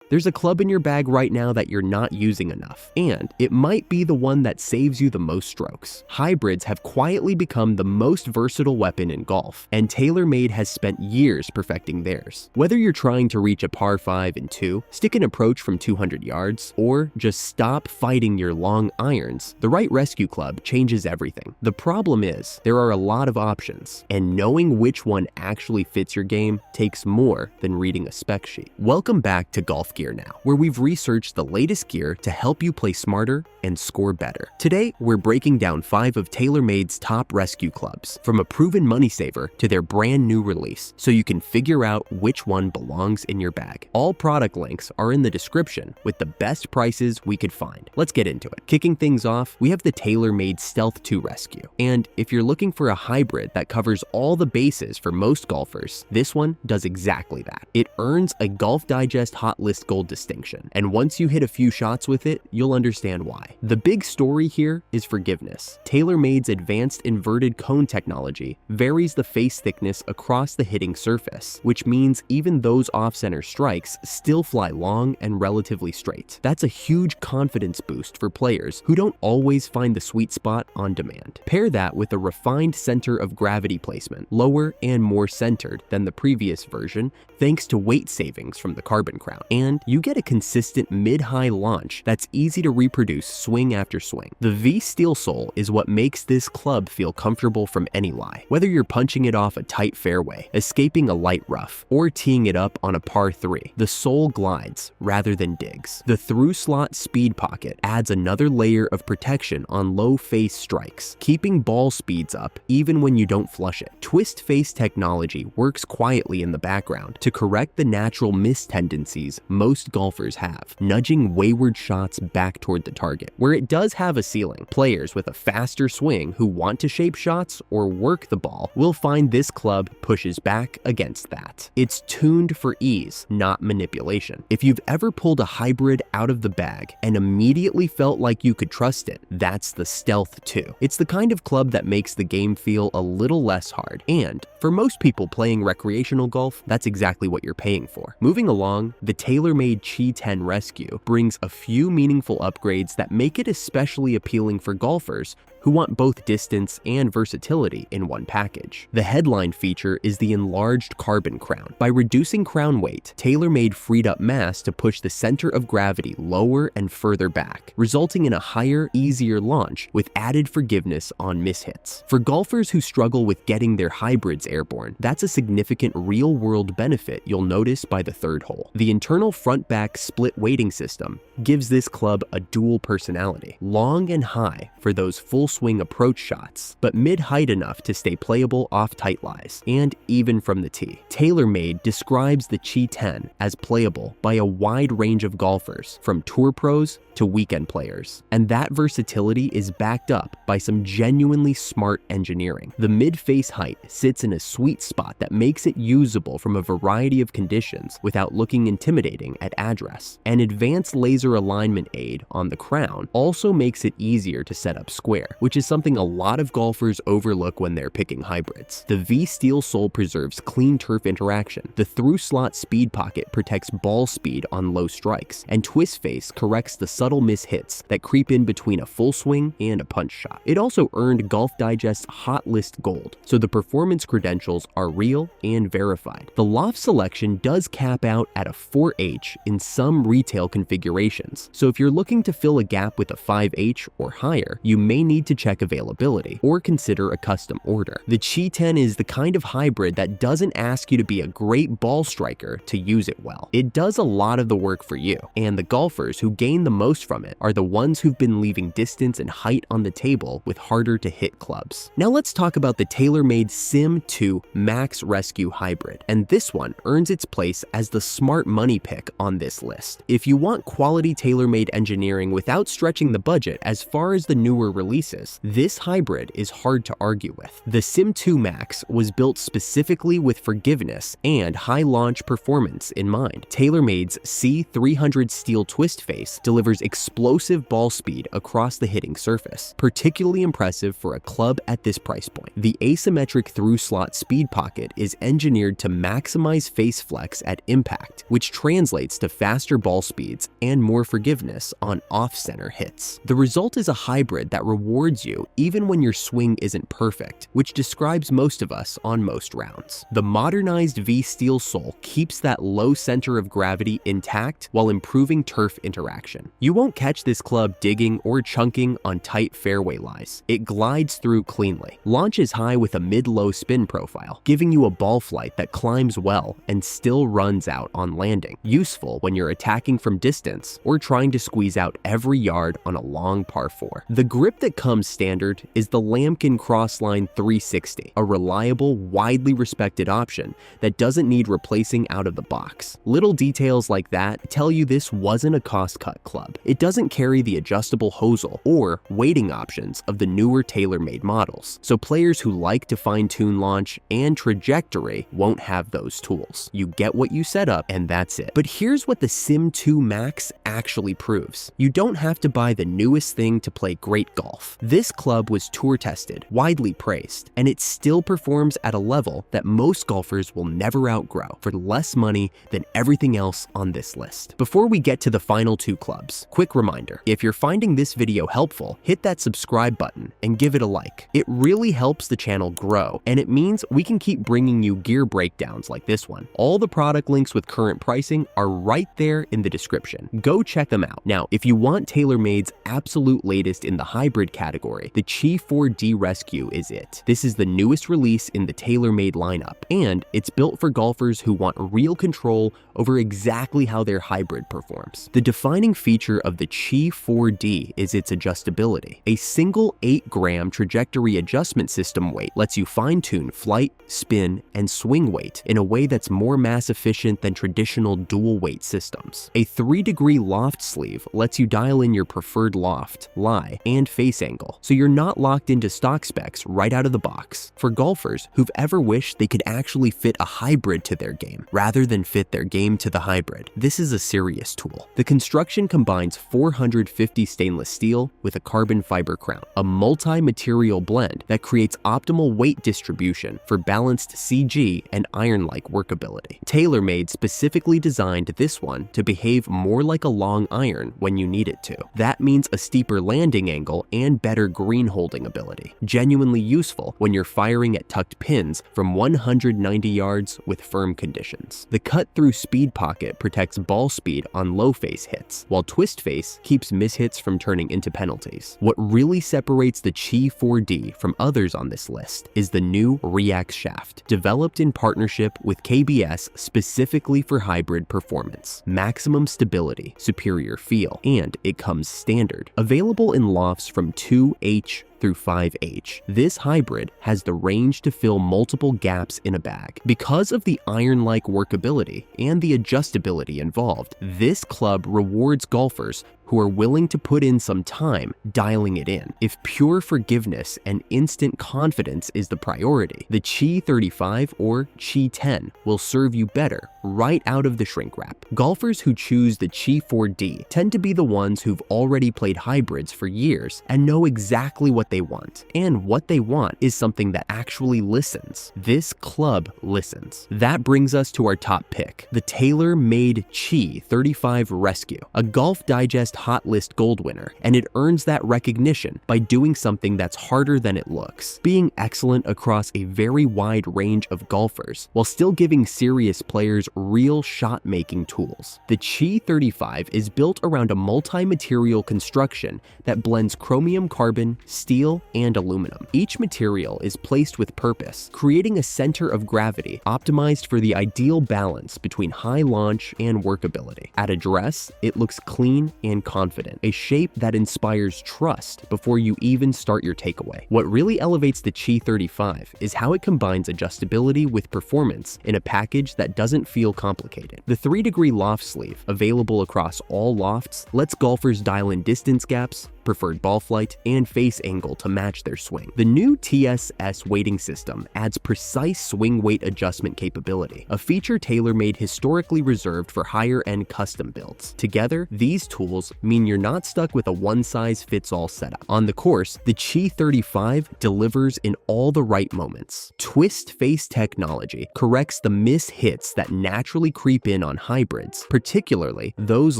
There's a club in your bag right now that you're not using enough, and it might be the one that saves you the most strokes. Hybrids have quietly become the most versatile weapon in golf, and TaylorMade has spent years perfecting theirs. Whether you're trying to reach a par 5 in 2, stick an approach from 200 yards, or just stop fighting your long irons, the right rescue club changes everything. The problem is, there are a lot of options, and knowing which one actually fits your game takes more than reading a spec sheet. Welcome back to Golf Gear Now, where we've researched the latest gear to help you play smarter and score better. Today, we're breaking down 5 of TaylorMade's top rescue clubs, from a proven money saver to their brand new release, so you can figure out which one belongs in your bag. All product links are in the description with the best prices we could find. Let's get into it. Kicking things off, we have the TaylorMade Stealth 2 Rescue. And if you're looking for a hybrid that covers all the bases for most golfers, this one does exactly that. It earns a Golf Digest Hot List Gold distinction, and once you hit a few shots with it, you'll understand why. The big story here is forgiveness. TaylorMade's advanced inverted cone technology varies the face thickness across the hitting surface, which means even those off-center strikes still fly long and relatively straight. That's a huge confidence boost for players who don't always find the sweet spot on demand. Pair that with a refined center of gravity placement, lower and more centered than the previous version, thanks to weight savings from the carbon crown, and you get a consistent mid-high launch that's easy to reproduce swing after swing. The V steel sole is what makes this club feel comfortable from any lie. Whether you're punching it off a tight fairway, escaping a light rough, or teeing it up on a par 3, the sole glides rather than digs. The through slot speed pocket adds another layer of protection on low face strikes, keeping ball speeds up even when you don't flush it. Twist face technology works quietly in the background to correct the natural miss tendencies most golfers have, nudging wayward shots back toward the target. Where it does have a ceiling, players with a faster swing who want to shape shots or work the ball will find this club pushes back against that. It's tuned for ease, not manipulation. If you've ever pulled a hybrid out of the bag and immediately felt like you could trust it, that's the Stealth 2. It's the kind of club that makes the game feel a little less hard, and for most people playing recreational golf, that's exactly what you're paying for. Moving along, the TaylorMade Qi10 Rescue brings a few meaningful upgrades that make it especially appealing for golfers who want both distance and versatility in one package. The headline feature is the enlarged carbon crown. By reducing crown weight, TaylorMade freed up mass to push the center of gravity lower and further back, resulting in a higher, easier launch with added forgiveness on mishits. For golfers who struggle with getting their hybrids airborne, that's a significant real-world benefit you'll notice by the third hole. The internal front-back split weighting system gives this club a dual personality, long and high for those full swing approach shots, but mid-height enough to stay playable off tight lies, and even from the tee. TaylorMade describes the Qi10 as playable by a wide range of golfers, from tour pros to weekend players, and that versatility is backed up by some genuinely smart engineering. The mid-face height sits in a sweet spot that makes it usable from a variety of conditions without looking intimidating at address. An advanced laser alignment aid on the crown also makes it easier to set up square, which is something a lot of golfers overlook when they're picking hybrids. The V steel sole preserves clean turf interaction. The through slot speed pocket protects ball speed on low strikes, and twist face corrects the subtle miss hits that creep in between a full swing and a punch shot. It also earned Golf Digest Hot List Gold, so the performance credentials are real and verified. The loft selection does cap out at a 4H in some retail configurations, so if you're looking to fill a gap with a 5H or higher, you may need to check availability or consider a custom order. The Qi10 is the kind of hybrid that doesn't ask you to be a great ball striker to use it well. It does a lot of the work for you, and the golfers who gain the most from it are the ones who've been leaving distance and height on the table with harder to hit clubs. Now let's talk about the TaylorMade Sim 2 Max Rescue Hybrid, and this one earns its place as the smart money pick on this list. If you want quality TaylorMade engineering without stretching the budget as far as the newer releases, surfaces, this hybrid is hard to argue with. The Sim 2 Max was built specifically with forgiveness and high launch performance in mind. TaylorMade's C300 steel twist face delivers explosive ball speed across the hitting surface, particularly impressive for a club at this price point. The asymmetric through-slot speed pocket is engineered to maximize face flex at impact, which translates to faster ball speeds and more forgiveness on off-center hits. The result is a hybrid that rewards you even when your swing isn't perfect, which describes most of us on most rounds. The modernized V-steel sole keeps that low center of gravity intact while improving turf interaction. You won't catch this club digging or chunking on tight fairway lies. It glides through cleanly, launches high with a mid-low spin profile, giving you a ball flight that climbs well and still runs out on landing, useful when you're attacking from distance or trying to squeeze out every yard on a long par 4. The grip that comes standard is the Lambkin Crossline 360, a reliable, widely respected option that doesn't need replacing out of the box. Little details like that tell you this wasn't a cost-cut club. It doesn't carry the adjustable hosel or weighting options of the newer TaylorMade models, so players who like to fine-tune launch and trajectory won't have those tools. You get what you set up, and that's it. But here's what the Sim 2 Max actually proves. You don't have to buy the newest thing to play great golf. This club was tour-tested, widely praised, and it still performs at a level that most golfers will never outgrow for less money than everything else on this list. Before we get to the final two clubs, quick reminder, if you're finding this video helpful, hit that subscribe button and give it a like. It really helps the channel grow, and it means we can keep bringing you gear breakdowns like this one. All the product links with current pricing are right there in the description. Go check them out. Now, if you want TaylorMade's absolute latest in the hybrid category, the Qi10 Rescue is it. This is the newest release in the TaylorMade lineup, and it's built for golfers who want real control over exactly how their hybrid performs. The defining feature of the Qi10 is its adjustability. A single 8-gram trajectory adjustment system weight lets you fine-tune flight, spin, and swing weight in a way that's more mass efficient than traditional dual weight systems. A 3-degree loft sleeve lets you dial in your preferred loft, lie, and face angle, so you're not locked into stock specs right out of the box. For golfers who've ever wished they could actually fit a hybrid to their game, rather than fit their game to the hybrid, this is a serious tool. The construction combines 450 stainless steel with a carbon fiber crown, a multi-material blend that creates optimal weight distribution for balanced CG and iron-like workability. TaylorMade specifically designed this one to behave more like a long iron when you need it to. That means a steeper landing angle and better green holding ability. Genuinely useful when you're firing at tucked pins from 190 yards with firm conditions. The cut-through speed pocket protects ball speed on low face hits, while twist face keeps mishits from turning into penalties. What really separates the Qi10 from others on this list is the new React shaft, developed in partnership with KBS specifically for hybrid performance. Maximum stability, superior feel, and it comes standard. Available in lofts from 2H through 5H. This hybrid has the range to fill multiple gaps in a bag. Because of the iron-like workability and the adjustability involved, this club rewards golfers who are willing to put in some time dialing it in. If pure forgiveness and instant confidence is the priority, the Qi35 or Qi10 will serve you better right out of the shrink wrap. Golfers who choose the Qi10 tend to be the ones who've already played hybrids for years and know exactly what they want. And what they want is something that actually listens. This club listens. That brings us to our top pick, the TaylorMade Qi10 Rescue, a Golf Digest Hot List Gold winner, and it earns that recognition by doing something that's harder than it looks, being excellent across a very wide range of golfers, while still giving serious players real shot-making tools. The Qi10 is built around a multi-material construction that blends chromium carbon, steel, and aluminum. Each material is placed with purpose, creating a center of gravity optimized for the ideal balance between high launch and workability. At address, it looks clean and confident, a shape that inspires trust before you even start your takeaway. What really elevates the Qi10 is how it combines adjustability with performance in a package that doesn't feel complicated. The 3-degree loft sleeve, available across all lofts, lets golfers dial in distance gaps, preferred ball flight, and face angle to match their swing. The new TSS weighting system adds precise swing weight adjustment capability, a feature TaylorMade historically reserved for higher-end custom builds. Together, these tools mean you're not stuck with a one-size-fits-all setup. On the course, the Qi35 delivers in all the right moments. Twist face technology corrects the miss-hits that naturally creep in on hybrids, particularly those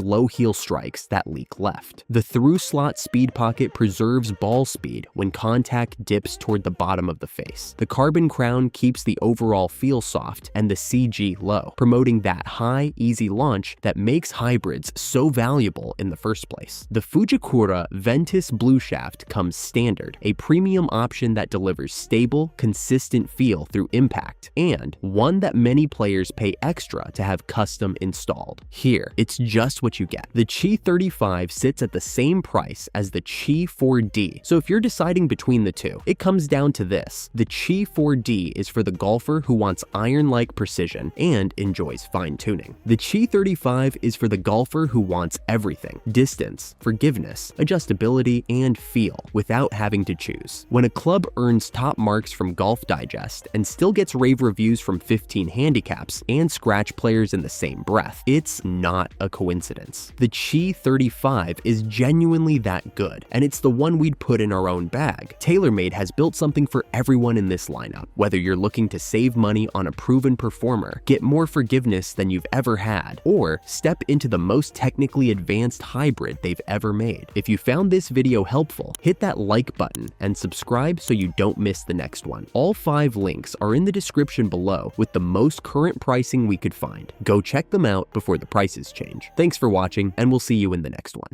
low-heel strikes that leak left. The through-slot speed pocket preserves ball speed when contact dips toward the bottom of the face. The carbon crown keeps the overall feel soft and the CG low, promoting that high, easy launch that makes hybrids so valuable in the first place. The Fujikura Ventus Blue Shaft comes standard, a premium option that delivers stable, consistent feel through impact, and one that many players pay extra to have custom installed. Here, it's just what you get. The Qi35 sits at the same price as the Qi4D, so if you're deciding between the two, it comes down to this. The Qi4D is for the golfer who wants iron-like precision and enjoys fine-tuning. The Qi35 is for the golfer who wants everything: distance, forgiveness, adjustability, and feel, without having to choose. When a club earns top marks from Golf Digest and still gets rave reviews from 15 handicaps and scratch players in the same breath, it's not a coincidence. The Qi35 is genuinely that good, and it's the one we'd put in our own bag. TaylorMade has built something for everyone in this lineup. Whether you're looking to save money on a proven performer, get more forgiveness than you've ever had, or step into the most technically advanced hybrid they've ever made. If you found this video helpful, hit that like button and subscribe so you don't miss the next one. All 5 links are in the description below with the most current pricing we could find. Go check them out before the prices change. Thanks for watching, and we'll see you in the next one.